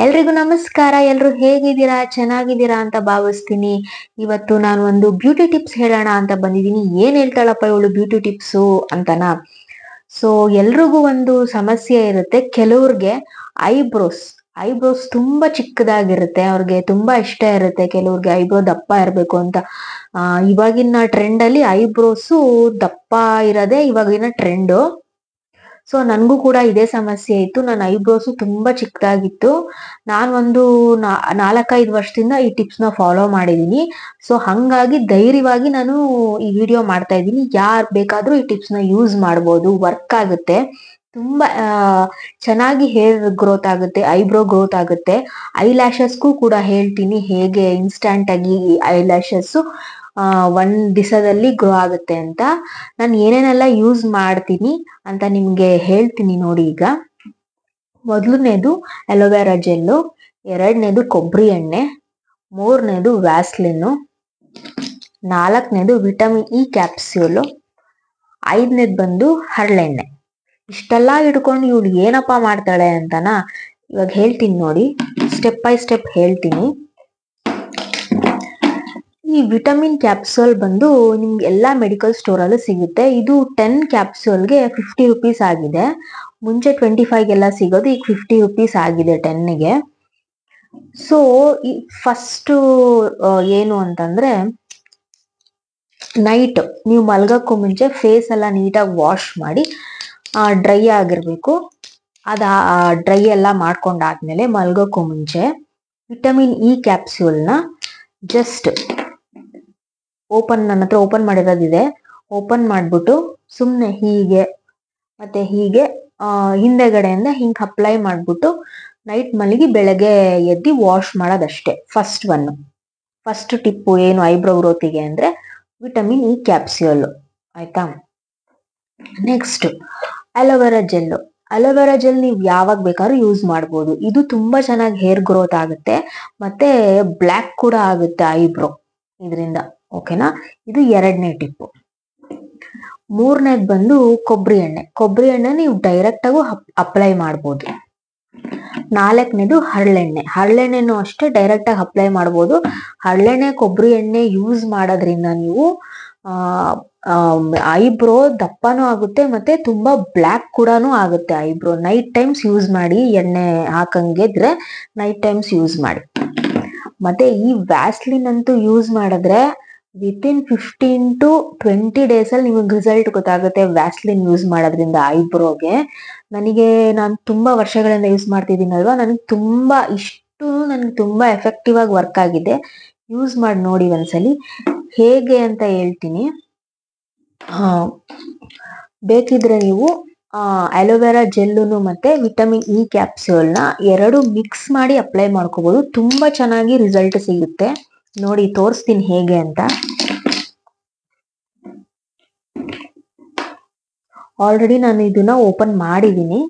ಎಲ್ರಿಗೂ ನಮಸ್ಕಾರ. ಎಲ್ರು ಹೇಗಿದ್ದೀರಾ? ಚೆನ್ನಾಗಿದ್ದೀರಾ ಅಂತ ಭಾವಿಸ್ತೀನಿ. ಇವತ್ತು ನಾನು ಒಂದು ಬ್ಯೂಟಿ ಟಿಪ್ಸ್ ಹೇಳೋಣ ಅಂತ ಬಂದಿದ್ದೀನಿ. ಏನ್ ಹೇಳ್ತಾಳಪ್ಪ ಇವಳು ಬ್ಯೂಟಿ ಟಿಪ್ಸು ಅಂತನಾ? ಸೊ ಎಲ್ರಿಗೂ ಒಂದು ಸಮಸ್ಯೆ ಇರುತ್ತೆ. ಕೆಲವ್ರಿಗೆ ಐಬ್ರೋಸ್ ಐಬ್ರೋಸ್ ತುಂಬಾ ಚಿಕ್ಕದಾಗಿರುತ್ತೆ, ಅವ್ರಿಗೆ ತುಂಬಾ ಇಷ್ಟ ಇರುತ್ತೆ. ಕೆಲವ್ರಿಗೆ ಐಬ್ರೋ ದಪ್ಪ ಇರ್ಬೇಕು ಅಂತ. ಇವಾಗಿನ ಟ್ರೆಂಡ್ ಅಲ್ಲಿ ಐಬ್ರೋಸು ದಪ್ಪ ಇರೋದೇ ಇವಾಗಿನ ಟ್ರೆಂಡು. ಸೊ ನನ್ಗೂ ಕೂಡ ಇದೇ ಸಮಸ್ಯೆ ಇತ್ತು. ನನ್ನ ಐಬ್ರೋಸು ತುಂಬಾ ಚಿಕ್ಕದಾಗಿತ್ತು. ನಾನು ಒಂದು 4-5 ವರ್ಷದಿಂದ ಈ ಟಿಪ್ಸ್ ನ ಫಾಲೋ ಮಾಡಿದೀನಿ. ಸೊ ಹಂಗಾಗಿ ಧೈರ್ಯವಾಗಿ ನಾನು ಈ ವಿಡಿಯೋ ಮಾಡ್ತಾ ಇದ್ದೀನಿ. ಯಾರ್ ಬೇಕಾದ್ರೂ ಈ ಟಿಪ್ಸ್ ನ ಯೂಸ್ ಮಾಡ್ಬೋದು, ವರ್ಕ್ ಆಗುತ್ತೆ. ತುಂಬಾ ಚೆನ್ನಾಗಿ ಹೇರ್ ಗ್ರೋತ್ ಆಗುತ್ತೆ, ಐಬ್ರೋ ಗ್ರೋತ್ ಆಗುತ್ತೆ. ಐ ಲ್ಯಾಶಸ್ಗೂ ಕೂಡ ಹೇಳ್ತೀನಿ ಹೇಗೆ ಇನ್ಸ್ಟಂಟ್ ಆಗಿ ಐ ಲ್ಯಾಶಸ್ ಒಂದ್ ದಿವಸದಲ್ಲಿ ಗ್ರೋ ಆಗುತ್ತೆ ಅಂತ. ನಾನು ಏನೇನೆಲ್ಲ ಯೂಸ್ ಮಾಡ್ತೀನಿ ಅಂತ ನಿಮ್ಗೆ ಹೇಳ್ತೀನಿ ನೋಡಿ. ಈಗ ಮೊದಲನೇದು ಅಲೋವೆರಾ ಜೆಲ್ಲು, ಎರಡನೇದು ಕೊಬ್ಬರಿ ಎಣ್ಣೆ, ಮೂರನೇದು ವ್ಯಾಸ್ಲಿನ್, ನಾಲ್ಕನೇದು ವಿಟಮಿನ್ ಇ ಕ್ಯಾಪ್ಸ್ಯೂಲು, ಐದನೇದು ಬಂದು ಹರಳೆಣ್ಣೆ. ಇಷ್ಟೆಲ್ಲ ಹಿಡ್ಕೊಂಡು ಇವಳು ಏನಪ್ಪ ಮಾಡ್ತಾಳೆ ಅಂತನಾ ಇವಾಗ ಹೇಳ್ತೀನಿ ನೋಡಿ. ಸ್ಟೆಪ್ ಬೈ ಸ್ಟೆಪ್ ಹೇಳ್ತೀನಿ. ಈ ವಿಟಮಿನ್ ಕ್ಯಾಪ್ಸೂಲ್ ಬಂದು ನಿಮ್ಗೆ ಎಲ್ಲಾ ಮೆಡಿಕಲ್ ಸ್ಟೋರ್ ಅಲ್ಲೂ ಸಿಗುತ್ತೆ. ಇದು 10 ಕ್ಯಾಪ್ಸೂಲ್ಗೆ 50 ರುಪೀಸ್ ಆಗಿದೆ. ಮುಂಚೆ 25 ಎಲ್ಲ ಸಿಗೋದು, ಈಗ 50 ರುಪೀಸ್ ಆಗಿದೆ 10ಗೆ. ಸೊ ಈ ಫಸ್ಟ್ ಏನು ಅಂತಂದ್ರೆ, ನೈಟ್ ನೀವು ಮಲ್ಗಕ್ಕೂ ಮುಂಚೆ ಫೇಸ್ ಎಲ್ಲ ನೀಟಾಗಿ ವಾಶ್ ಮಾಡಿ ಡ್ರೈ ಆಗಿರ್ಬೇಕು. ಡ್ರೈ ಎಲ್ಲ ಮಾಡ್ಕೊಂಡಾದ್ಮೇಲೆ ಮಲ್ಗಕ್ಕೂ ಮುಂಚೆ ವಿಟಮಿನ್ ಇ ಕ್ಯಾಪ್ಸ್ಯೂಲ್ನ ಜಸ್ಟ್ ನನ್ನ ಹತ್ರ ಓಪನ್ ಮಾಡಿರೋದಿದೆ, ಓಪನ್ ಮಾಡ್ಬಿಟ್ಟು ಸುಮ್ನೆ ಹೀಗೆ ಮತ್ತೆ ಹೀಗೆ ಹಿಂದೆಗಡೆಯಿಂದ ಹಿಂಗ್ ಅಪ್ಲೈ ಮಾಡ್ಬಿಟ್ಟು ನೈಟ್ ಮಲಗಿ ಬೆಳಗ್ಗೆ ಎದ್ದು ವಾಶ್ ಮಾಡೋದಷ್ಟೇ. ಫಸ್ಟ್ ಟಿಪ್ಪು ಏನು ಐಬ್ರೋ ಗ್ರೋತಿಗೆ ಅಂದ್ರೆ ವಿಟಮಿನ್ ಇ ಕ್ಯಾಪ್ಸ್ಯೂಲ್, ಆಯ್ತಾ? Next aloe vera gel. Aloe vera gel ನೀವು ಯಾವಾಗ ಬೇಕಾದ್ರೂ ಯೂಸ್ ಮಾಡ್ಬೋದು. ಇದು ತುಂಬಾ ಚೆನ್ನಾಗಿ ಹೇರ್ ಗ್ರೋತ್ ಆಗುತ್ತೆ, ಮತ್ತೆ ಬ್ಲ್ಯಾಕ್ ಕೂಡ ಆಗುತ್ತೆ ಐಬ್ರೋ ಇದರಿಂದ. ಓಕೆನಾ? ಇದು ಎರಡನೇ ಟಿಪ್ಪು. ಮೂರನೇದು ಬಂದು ಕೊಬ್ಬರಿ ಎಣ್ಣೆ. ಕೊಬ್ಬರಿ ಎಣ್ಣೆ ನೀವು ಡೈರೆಕ್ಟ್ ಆಗು ಅಪ್ಲೈ ಮಾಡ್ಬೋದು. ನಾಲ್ಕನೇದು ಹರಳೆಣ್ಣೆ. ಹರಳೆಣ್ಣೆನೂ ಅಷ್ಟೇ ಡೈರೆಕ್ಟ್ ಆಗಿ ಅಪ್ಲೈ ಮಾಡ್ಬೋದು. ಹರಳೆಣ್ಣೆ ಕೊಬ್ಬರಿ ಎಣ್ಣೆ ಯೂಸ್ ಮಾಡೋದ್ರಿಂದ ನೀವು ಐಬ್ರೋ ದಪ್ಪನೂ ಆಗುತ್ತೆ, ಮತ್ತೆ ತುಂಬಾ ಬ್ಲ್ಯಾಕ್ ಕೂಡ ಆಗುತ್ತೆ ಐಬ್ರೋ. ನೈಟ್ ಟೈಮ್ಸ್ ಯೂಸ್ ಮಾಡಿ, ಎಣ್ಣೆ ಹಾಕಂಗಿದ್ರೆ ನೈಟ್ ಟೈಮ್ಸ್ ಯೂಸ್ ಮಾಡಿ. ಮತ್ತೆ ಈ ವ್ಯಾಸ್ಲಿನ್ ಅಂತೂ ಯೂಸ್ ಮಾಡಿದ್ರೆ ವಿತಿನ್ 15 to 20 days ಅಲ್ಲಿ ನಿಮಗೆ ರಿಸಲ್ಟ್ ಗೊತ್ತಾಗುತ್ತೆ ವ್ಯಾಸ್ಲಿನ್ ಯೂಸ್ ಮಾಡೋದ್ರಿಂದ ಐಬ್ರೋಗೆ. ನಾನು ತುಂಬಾ ವರ್ಷಗಳಿಂದ ಯೂಸ್ ಮಾಡ್ತಿದ್ದೀನಲ್ವಾ, ನನಗೆ ತುಂಬಾ ಎಫೆಕ್ಟಿವ್ ಆಗಿ ವರ್ಕ್ ಆಗಿದೆ. ಯೂಸ್ ಮಾಡಿ ನೋಡಿ ಒಂದ್ಸಲಿ, ಹೇಗೆ ಅಂತ ಹೇಳ್ತೀನಿ. ಬೇಕಿದ್ರೆ ನೀವು ಅಲೋವೆರಾ ಜೆಲ್ಲುನು ಮತ್ತೆ ವಿಟಮಿನ್ ಇ ಕ್ಯಾಪ್ಸ್ಯೂಲ್ನ ಎರಡು ಮಿಕ್ಸ್ ಮಾಡಿ ಅಪ್ಲೈ ಮಾಡ್ಕೋಬಹುದು. ತುಂಬಾ ಚೆನ್ನಾಗಿ ರಿಸಲ್ಟ್ ಸಿಗುತ್ತೆ. ನೋಡಿ ತೋರಿಸ್ತೀನಿ ಹೇಗೆ ಅಂತ. ಆಲ್ರೆಡಿ ನಾನು ಇದನ್ನ ಓಪನ್ ಮಾಡಿದೀನಿ.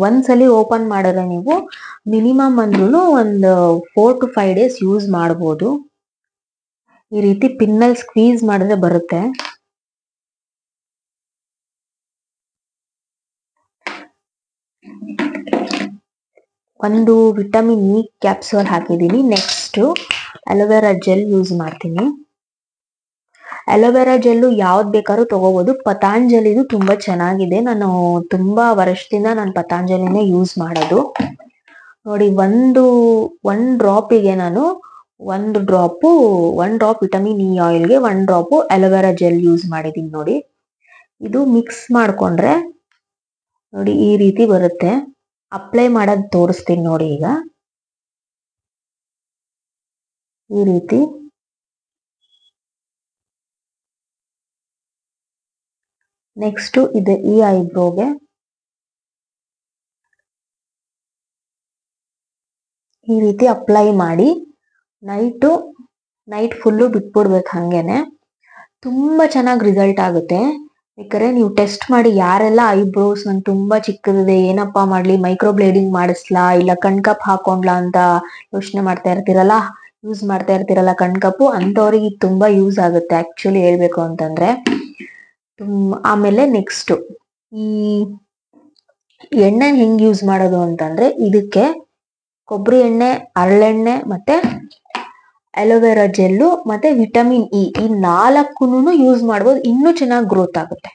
ಒಂದ್ಸಲಿ ಓಪನ್ ಮಾಡಿದ್ರೆ ನೀವು ಮಿನಿಮಮ್ ಅಂದ್ರೂ ಒಂದು 4 to 5 days ಯೂಸ್ ಮಾಡ್ಬೋದು. ಈ ರೀತಿ ಪಿನ್ನಲ್ಲಿ ಸ್ಕ್ವೀಸ್ ಮಾಡಿದ್ರೆ ಬರುತ್ತೆ. ಒಂದು ವಿಟಮಿನ್ ಇ ಕ್ಯಾಪ್ಸೂಲ್ ಹಾಕಿದೀನಿ. ನೆಕ್ಸ್ಟ್ ಅಲೋವೆರಾ ಜೆಲ್ ಯೂಸ್ ಮಾಡ್ತೀನಿ. ಅಲೋವೆರಾ ಜೆಲ್ಲು ಯಾವ್ದು ಬೇಕಾದ್ರೂ ತಗೋಬಹುದು. ಪತಾಂಜಲಿದು ತುಂಬಾ ಚೆನ್ನಾಗಿದೆ. ನಾನು ತುಂಬಾ ವರ್ಷದಿಂದ ನಾನು ಪತಾಂಜಲಿನೇ ಯೂಸ್ ಮಾಡೋದು. ನೋಡಿ, ಒಂದ್ ಡ್ರಾಪಿಗೆ ನಾನು ಒಂದು ಡ್ರಾಪ್ ವಿಟಮಿನ್ ಇ ಆಯಿಲ್ಗೆ 1 ಡ್ರಾಪ್ ಅಲೋವೆರಾ ಜೆಲ್ ಯೂಸ್ ಮಾಡಿದೀನಿ. ನೋಡಿ, ಇದು ಮಿಕ್ಸ್ ಮಾಡ್ಕೊಂಡ್ರೆ ನೋಡಿ ಈ ರೀತಿ ಬರುತ್ತೆ. ಅಪ್ಲೈ ಮಾಡೋದು ತೋರಿಸ್ತೀನಿ ನೋಡಿ. ಈಗ ಈ ರೀತಿ ನೆಕ್ಸ್ಟ್ ಇದೆ ಈ ಐಬ್ರೋಗೆ ಈ ರೀತಿ ಅಪ್ಲೈ ಮಾಡಿ ನೈಟ್ ಫುಲ್ಲು ಬಿಟ್ಬಿಡ್ಬೇಕು ಹಂಗೇನೆ. ತುಂಬಾ ಚೆನ್ನಾಗಿ ರಿಸಲ್ಟ್ ಆಗುತ್ತೆ. ಬೇಕಾದ್ರೆ ನೀವು ಟೆಸ್ಟ್ ಮಾಡಿ. ಯಾರೆಲ್ಲ ಐಬ್ರೋಸ್ ನನ್ ತುಂಬಾ ಚಿಕ್ಕದಿದೆ, ಏನಪ್ಪಾ ಮಾಡ್ಲಿ, ಮೈಕ್ರೋ ಬ್ಲೇಡಿಂಗ್ ಮಾಡಿಸ್ಲಾ ಇಲ್ಲ ಕಣ್ಕಪ್ ಹಾಕೊಂಡ್ಲಾ ಅಂತ ಯೋಚನೆ ಮಾಡ್ತಾ ಇರ್ತೀರಲ್ಲ, ಯೂಸ್ ಮಾಡ್ತಾ ಇರ್ತೀರಲ್ಲ ಕಣ್ಕಪ್ಪು, ಅಂತವ್ರಿಗೆ ತುಂಬಾ ಯೂಸ್ ಆಗುತ್ತೆ ಆಕ್ಚುಲಿ ಹೇಳ್ಬೇಕು ಅಂತಂದ್ರೆ. ಆಮೇಲೆ ನೆಕ್ಸ್ಟ್ ಈ ಎಣ್ಣೆ ಹೆಂಗ್ ಯೂಸ್ ಮಾಡೋದು ಅಂತಂದ್ರೆ, ಇದಕ್ಕೆ ಕೊಬ್ಬರಿ ಎಣ್ಣೆ, ಹರಳೆಣ್ಣೆ ಮತ್ತೆ ಅಲೋವೆರಾ ಜೆಲ್ಲು ಮತ್ತೆ ವಿಟಮಿನ್ ಇ, ಈ 4 ಯೂಸ್ ಮಾಡ್ಬೋದು. ಇನ್ನೂ ಚೆನ್ನಾಗಿ ಗ್ರೋತ್ ಆಗುತ್ತೆ.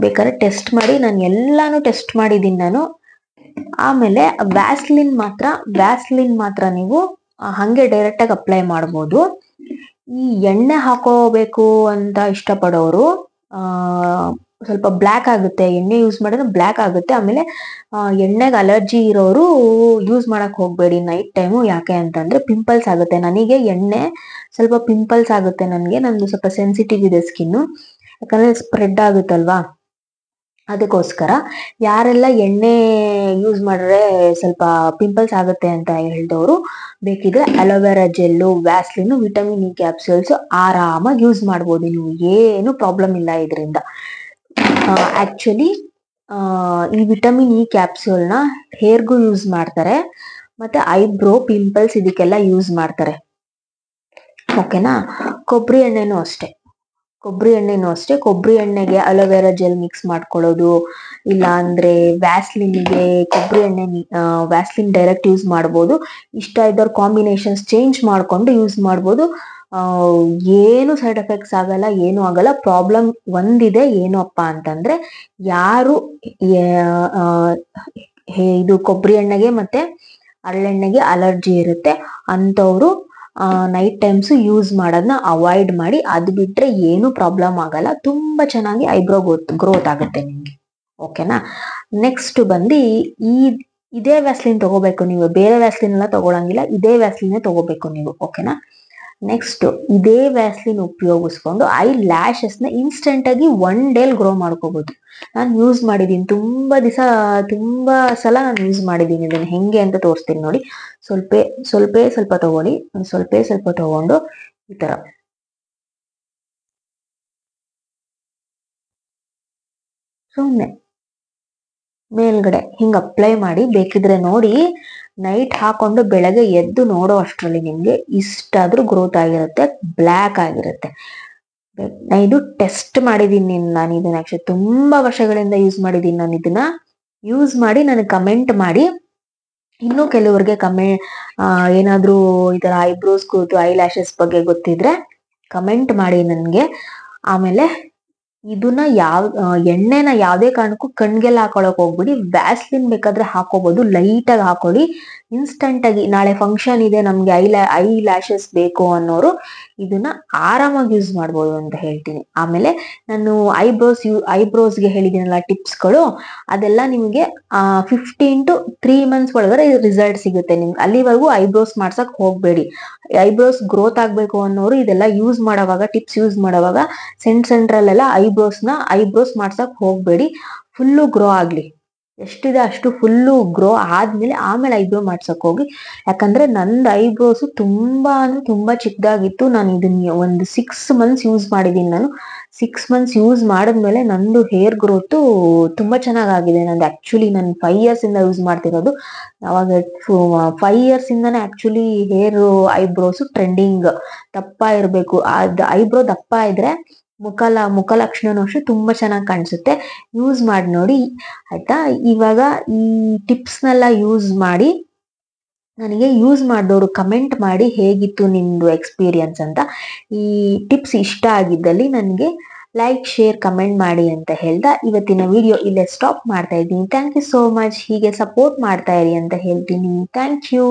ಬೇಕಾದ್ರೆ ಟೆಸ್ಟ್ ಮಾಡಿ, ನಾನು ಎಲ್ಲಾನು ಟೆಸ್ಟ್ ಮಾಡಿದ್ದೀನಿ ನಾನು. ಆಮೇಲೆ ವ್ಯಾಸ್ಲಿನ್ ಮಾತ್ರ ನೀವು ಹಂಗೆ ಡೈರೆಕ್ಟ್ ಆಗಿ ಅಪ್ಲೈ ಮಾಡ್ಬೋದು. ಈ ಎಣ್ಣೆ ಹಾಕೋಬೇಕು ಅಂತ ಇಷ್ಟಪಡೋರು ಸ್ವಲ್ಪ ಬ್ಲ್ಯಾಕ್ ಆಗುತ್ತೆ, ಎಣ್ಣೆ ಯೂಸ್ ಮಾಡಿದ್ರೆ ಬ್ಲ್ಯಾಕ್ ಆಗುತ್ತೆ. ಆಮೇಲೆ ಎಣ್ಣೆಗೆ ಅಲರ್ಜಿ ಇರೋರು ಯೂಸ್ ಮಾಡಕ್ ಹೋಗ್ಬೇಡಿ ನೈಟ್ ಟೈಮು. ಯಾಕೆ ಅಂತಂದ್ರೆ ಪಿಂಪಲ್ಸ್ ಆಗುತ್ತೆ. ನನಗೆ ಎಣ್ಣೆ ಸ್ವಲ್ಪ ಪಿಂಪಲ್ಸ್ ಆಗುತ್ತೆ. ನಂದು ಸ್ವಲ್ಪ ಸೆನ್ಸಿಟಿವ್ ಇದೆ ಸ್ಕಿನ್ನು, ಯಾಕಂದ್ರೆ ಸ್ಪ್ರೆಡ್ ಆಗುತ್ತಲ್ವಾ, ಅದಕ್ಕೋಸ್ಕರ. ಯಾರೆಲ್ಲ ಎಣ್ಣೆ ಯೂಸ್ ಮಾಡಿದ್ರೆ ಸ್ವಲ್ಪ ಪಿಂಪಲ್ಸ್ ಆಗುತ್ತೆ ಅಂತ ಹೇಳಿದವರು ಬೇಕಿದ್ರೆ aloe vera gel, Vaseline, vitamin E capsules ಆರಾಮಾಗಿ ಯೂಸ್ ಮಾಡ್ಬೋದು ನೀವು. ಏನು ಪ್ರಾಬ್ಲಮ್ ಇಲ್ಲ ಇದರಿಂದ. ಆಕ್ಚುಲಿ ಈ ವಿಟಮಿನ್ ಇ ಕ್ಯಾಪ್ಸೂಲ್ನ ಹೇರ್ಗೂ ಯೂಸ್ ಮಾಡ್ತಾರೆ, ಮತ್ತೆ ಐಬ್ರೋ ಪಿಂಪಲ್ಸ್ ಇದಕ್ಕೆಲ್ಲ ಯೂಸ್ ಮಾಡ್ತಾರೆ. ಓಕೆನಾ. ಕೊಬ್ಬರಿ ಎಣ್ಣೆನೂ ಅಷ್ಟೇ. ಕೊಬ್ಬರಿ ಎಣ್ಣೆಗೆ ಅಲೋವೆರಾ ಜೆಲ್ ಮಿಕ್ಸ್ ಮಾಡ್ಕೊಳ್ಳೋದು, ಇಲ್ಲ ಅಂದ್ರೆ ವ್ಯಾಸ್ಲಿನ್ಗೆ ವ್ಯಾಸ್ಲಿನ್ ಡೈರೆಕ್ಟ್ ಯೂಸ್ ಮಾಡ್ಬೋದು. ಇಷ್ಟ ಇದ್ದವ್ರ ಕಾಂಬಿನೇಷನ್ಸ್ ಚೇಂಜ್ ಮಾಡ್ಕೊಂಡು ಯೂಸ್ ಮಾಡ್ಬೋದು. ಏನು ಸೈಡ್ ಎಫೆಕ್ಟ್ಸ್ ಆಗಲ್ಲ, ಏನು ಆಗಲ್ಲ. ಪ್ರಾಬ್ಲಮ್ ಒಂದಿದೆ, ಏನು ಅಪ್ಪ ಅಂತಂದ್ರೆ ಯಾರು ಇದು ಕೊಬ್ಬರಿ ಎಣ್ಣೆಗೆ ಮತ್ತೆ ಹರಳೆಣ್ಣೆಗೆ ಅಲರ್ಜಿ ಇರುತ್ತೆ ಅಂತವ್ರು ನೈಟ್ ಟೈಮ್ಸ್ ಯೂಸ್ ಮಾಡೋದನ್ನ ಅವಾಯ್ಡ್ ಮಾಡಿ. ಅದು ಬಿಟ್ರೆ ಏನು ಪ್ರಾಬ್ಲಮ್ ಆಗಲ್ಲ, ತುಂಬಾ ಚೆನ್ನಾಗಿ ಐಬ್ರೋ ಗ್ರೋತ್ ಆಗುತ್ತೆ ನಿಮ್ಗೆ. ಓಕೆನಾ. ನೆಕ್ಸ್ಟ್ ಬಂದು ಇದೇ ವ್ಯಾಸ್ಲಿನ್ ತಗೋಬೇಕು ನೀವು, ಬೇರೆ ವ್ಯಾಸ್ಲಿನ್ ಎಲ್ಲ ತಗೊಳಂಗಿಲ್ಲ, ಇದೇ ವ್ಯಾಸ್ಲಿನ್ ತಗೋಬೇಕು ನೀವು. ಓಕೆನಾ. ನೆಕ್ಸ್ಟ್ ಇದೇ ವ್ಯಾಸ್ಲಿನ್ ಉಪಯೋಗಿಸ್ಕೊಂಡು ಐ ಲ್ಯಾಶಸ್ನ ಇನ್ಸ್ಟೆಂಟ್ ಆಗಿ 1 ಡೇ ಗ್ರೋ ಮಾಡ್ಕೋಬಹುದು. ನಾನು ಯೂಸ್ ಮಾಡಿದೀನಿ, ತುಂಬಾ ಸಲ ನಾನು ಯೂಸ್ ಮಾಡಿದೀನಿ. ಇದನ್ನ ಹೆಂಗೆ ಅಂತ ತೋರಿಸ್ತೀನಿ ನೋಡಿ. ಸ್ವಲ್ಪ ತಗೊಳ್ಳಿ, ಸ್ವಲ್ಪ ತಗೊಂಡು ಈ ತರ ಸುಮ್ಮನೆ ಮೇಲ್ಗಡೆ ಹಿಂಗ್ ಅಪ್ಲೈ ಮಾಡಿ. ಬೇಕಿದ್ರೆ ನೋಡಿ, ನೈಟ್ ಹಾಕೊಂಡು ಬೆಳಗ್ಗೆ ಎದ್ದು ನೋಡೋ ಅಷ್ಟರಲ್ಲಿ ನಿಮ್ಗೆ ಇಷ್ಟಾದ್ರೂ ಗ್ರೋತ್ ಆಗಿರುತ್ತೆ, ಬ್ಲ್ಯಾಕ್ ಆಗಿರುತ್ತೆ. ಇದು ಟೆಸ್ಟ್ ಮಾಡಿದೀನಿ ನಾನು. ಇದನ್ನ ಆಕ್ಚುಲಿ ತುಂಬಾ ವರ್ಷಗಳಿಂದ ಯೂಸ್ ಮಾಡಿದೀನಿ. ನಾನು ಇದನ್ನ ಯೂಸ್ ಮಾಡಿ ನನಗೆ ಕಮೆಂಟ್ ಮಾಡಿ. ಇನ್ನೂ ಕೆಲವ್ರಿಗೆ ಏನಾದ್ರೂ ಈ ತರ ಐಬ್ರೋಸ್ ಕೂತು ಐ ಲ್ಯಾಶಸ್ ಬಗ್ಗೆ ಗೊತ್ತಿದ್ರೆ ಕಮೆಂಟ್ ಮಾಡಿ ನನ್ಗೆ. ಆಮೇಲೆ ಇದನ್ನ ಎಣ್ಣೆನ ಯಾವ್ದೇ ಕಾರಣಕ್ಕೂ ಕಣ್ಗೆಲ್ಲ ಹಾಕೊಳಕ್ ಹೋಗ್ಬಿಡಿ. ವ್ಯಾಸ್ಲಿನ್ ಬೇಕಾದ್ರೆ ಹಾಕೋಬಹುದು, ಲೈಟ್ ಆಗಿ ಹಾಕೊಳ್ಳಿ. ಇನ್ಸ್ಟಂಟ್ ಆಗಿ ನಾಳೆ ಫಂಕ್ಷನ್ ಇದೆ, ನಮ್ಗೆ ಐ ಲ್ಯಾಶಸ್ ಬೇಕು ಅನ್ನೋರು ಇದನ್ನ ಆರಾಮಾಗಿ ಯೂಸ್ ಮಾಡ್ಬೋದು ಅಂತ ಹೇಳ್ತೀನಿ. ಆಮೇಲೆ ನಾನು ಐಬ್ರೋಸ್ಗೆ ಹೇಳಿದ್ದೀನಲ್ಲ ಟಿಪ್ಸ್ಗಳು, ಅದೆಲ್ಲ ನಿಮಗೆ 15 to 3 months ಒಳಗಡೆ ರಿಸಲ್ಟ್ ಸಿಗುತ್ತೆ ನಿಮ್ಗೆ. ಅಲ್ಲಿವರೆಗೂ ಐಬ್ರೋಸ್ ಮಾಡ್ಸಕ್ ಹೋಗ್ಬೇಡಿ. ಐಬ್ರೋಸ್ ಗ್ರೋತ್ ಆಗ್ಬೇಕು ಅನ್ನೋರು ಇದೆಲ್ಲ ಟಿಪ್ಸ್ ಯೂಸ್ ಮಾಡೋವಾಗ ಸೆಂಟ್ರಲ್ಲೆಲ್ಲ ಐಬ್ರೋಸ್ ಮಾಡ್ಸಕ್ ಹೋಗ್ಬೇಡಿ. ಫುಲ್ಲು ಗ್ರೋ ಆಗ್ಲಿ, ಎಷ್ಟಿದೆ ಅಷ್ಟು ಫುಲ್ಲು ಗ್ರೋ ಆದ್ಮೇಲೆ ಆಮೇಲೆ ಐಬ್ರೋ ಮಾಡ್ಸಕ್ ಹೋಗಿ. ಯಾಕಂದ್ರೆ ನಂದು ಐಬ್ರೋಸ್ ತುಂಬಾ ಅಂದ್ರೆ ತುಂಬಾ ಚಿಕ್ಕದಾಗಿತ್ತು. ನಾನು ಇದನ್ನ ಒಂದು 6 months ಯೂಸ್ ಮಾಡಿದೀನಿ. ನಾನು 6 months ಯೂಸ್ ಮಾಡಿದ್ಮೇಲೆ ನಂದು ಹೇರ್ ಗ್ರೋತ್ ತುಂಬಾ ಚೆನ್ನಾಗಾಗಿದೆ. ನಂದು ಆಕ್ಚುಲಿ ನಾನು 5 years ಇಂದ ಯೂಸ್ ಮಾಡ್ತಿರೋದು. ಅವಾಗ 5 years ಇಂದಾನೆ ಆಕ್ಚುಲಿ ಐಬ್ರೋಸ್ ಟ್ರೆಂಡಿಂಗ್. ದಪ್ಪ ಇರ್ಬೇಕು, ಐಬ್ರೋ ದಪ್ಪ ಇದ್ರೆ ಮುಖ ಲಕ್ಷಣನೂ ಅಷ್ಟೇ ತುಂಬಾ ಚೆನ್ನಾಗಿ ಕಾಣಿಸುತ್ತೆ. ಯೂಸ್ ಮಾಡಿ ನೋಡಿ ಆಯ್ತಾ. ಇವಾಗ ಈ ಟಿಪ್ಸ್ನೆಲ್ಲ ಯೂಸ್ ಮಾಡಿ ನನಗೆ ಯೂಸ್ ಮಾಡಿದವರು ಕಮೆಂಟ್ ಮಾಡಿ ಹೇಗಿತ್ತು ನಿಮ್ದು ಎಕ್ಸ್ಪೀರಿಯನ್ಸ್ ಅಂತ. ಈ ಟಿಪ್ಸ್ ಇಷ್ಟ ಆಗಿದ್ದಲ್ಲಿ ನನಗೆ ಲೈಕ್, ಶೇರ್, ಕಮೆಂಟ್ ಮಾಡಿ ಅಂತ ಹೇಳ್ತಾ ಇವತ್ತಿನ ವಿಡಿಯೋ ಇಲ್ಲೇ ಸ್ಟಾಪ್ ಮಾಡ್ತಾ ಇದ್ದೀನಿ. Thank you so much. ಹೀಗೆ ಸಪೋರ್ಟ್ ಮಾಡ್ತಾ ಇರಿ ಅಂತ ಹೇಳ್ತೀನಿ. Thank you.